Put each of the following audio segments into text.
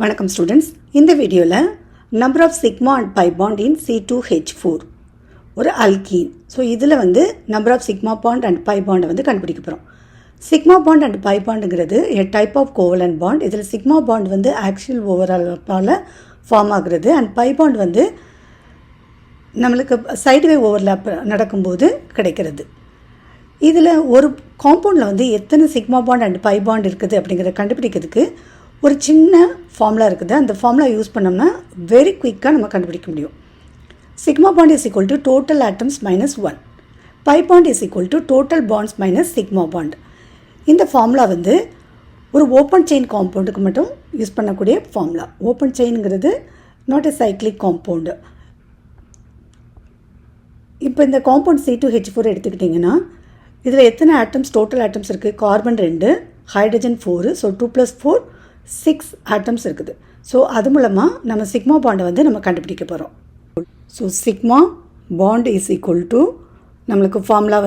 வணக்கம் ஸ்டூடெண்ட்ஸ். இந்த வீடியோவில் number of sigma and pi bond in C2H4 ஒரு அல்கீன். ஸோ இதில் number of sigma bond and pi பாண்டை கண்டுபிடிக்க போகிறோம். சிக்மா பாண்ட் அண்ட் பை பாண்டுங்கிறது a type of covalent bond. இதில் சிக்மா பாண்ட் ஆக்சியல் ஓவர்லாப்பால் ஃபார்ம் ஆகுறது அண்ட் பை பாண்ட் நம்மளுக்கு சைடுவே ஓவர்லாப் நடக்கும்போது கிடைக்கிறது. இதில் ஒரு காம்பவுண்டில் எத்தனை sigma bond and pi bond இருக்குது அப்படிங்கிறத கண்டுபிடிக்கிறதுக்கு ஒரு சின்ன ஃபார்முலா இருக்குது. அந்த ஃபார்முலா யூஸ் பண்ணோம்னா வெரி குயிக்காக நம்ம கண்டுபிடிக்க முடியும். Sigma bond is equal to total atoms minus 1. Pi bond is equal to total bonds minus sigma bond. இந்த ஃபார்முலா ஒரு ஓப்பன் செயின் காம்பவுண்டுக்கு மட்டும் யூஸ் பண்ணக்கூடிய ஃபார்முலா. ஓப்பன் செயின்ங்கிறது நாட் எ சைக்ளிக் காம்பவுண்டு. இப்போ இந்த காம்பவுண்ட் C2H4 எடுத்துக்கிட்டிங்கன்னா இதில் எத்தனை ஆட்டம்ஸ் டோட்டல் ஆட்டம்ஸ் இருக்குது? Carbon 2, hydrogen 4. ஸோ 2 + 4 6 ஆட்டம்ஸ் இருக்குது. ஸோ அது மூலமாக நம்ம சிக்மா பாண்டை நம்ம கண்டுபிடிக்க போகிறோம். So sigma bond is equal to நம்மளுக்கு ஃபார்முலா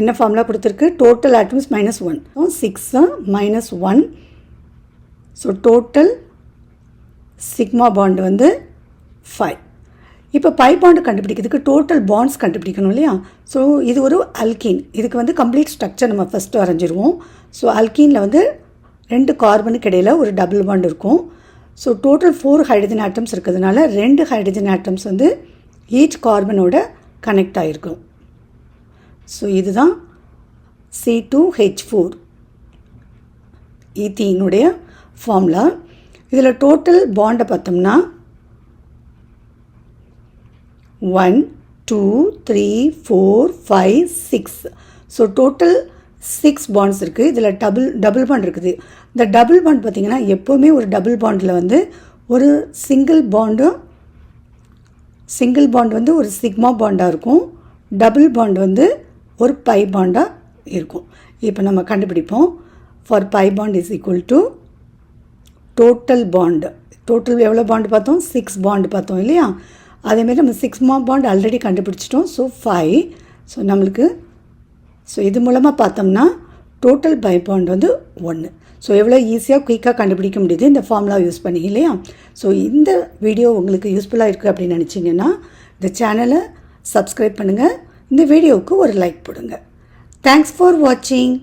என்ன ஃபார்முலா கொடுத்துருக்கு? Total atoms minus 1. 6 minus 1. So total sigma bond 5. இப்போ பை பாண்டு கண்டுபிடிக்கிறதுக்கு டோட்டல் பாண்ட்ஸ் கண்டுபிடிக்கணும் இல்லையா? ஸோ இது ஒரு அல்கீன். இதுக்கு கம்ப்ளீட் ஸ்ட்ரக்சர் நம்ம ஃபஸ்ட்டு வரைஞ்சிருவோம். ஸோ அல்கீனில் 2 கார்பனுக்கு இடையில் ஒரு டபுள் பாண்ட் இருக்கும். ஸோ டோட்டல் 4 ஹைட்ரஜன் ஆட்டம்ஸ் இருக்கிறதுனால 2 ஹைட்ரஜன் ஆட்டம்ஸ் ஈச் கார்பனோட கனெக்ட் ஆகிருக்கும். ஸோ இதுதான் C2H4 ஈத்தீனுடைய ஃபார்முலா. இதில் டோட்டல் பாண்டை பார்த்தோம்னா 1 2 3 4 5 6. ஸோ டோட்டல் 6 பாண்ட்ஸ் இருக்குது. இதில் டபுள் பாண்ட் இருக்குது. இந்த டபுள் பாண்ட் பார்த்திங்கன்னா எப்போவுமே ஒரு டபுள் பாண்டில் ஒரு சிங்கிள் பாண்டு ஒரு சிக்மா பாண்டாக இருக்கும். டபுள் பாண்ட் ஒரு பை பாண்டாக இருக்கும். இப்போ நம்ம கண்டுபிடிப்போம். For pi bond is equal to total bond. Total எவ்வளோ பாண்டு பார்த்தோம்? 6 பாண்டு பார்த்தோம் இல்லையா? அதேமாரி நம்ம சிக்ஸ்மா பாண்ட் ஆல்ரெடி கண்டுபிடிச்சிட்டோம். ஸோ 5. ஸோ நம்மளுக்கு இது மூலமாக பார்த்தோம்னா டோட்டல் பை பாண்ட் 1. ஸோ எவ்வளோ ஈஸியாக குயிக்காக கண்டுபிடிக்க முடியுது இந்த ஃபார்முலா யூஸ் பண்ணி இல்லையா? ஸோ இந்த வீடியோ உங்களுக்கு யூஸ்ஃபுல்லாக இருக்குது அப்படின்னு நினச்சிங்கன்னா இந்த சேனலை சப்ஸ்கிரைப் பண்ணுங்கள். இந்த வீடியோவுக்கு ஒரு லைக் போடுங்க. தேங்க்ஸ் ஃபார் வாட்சிங்.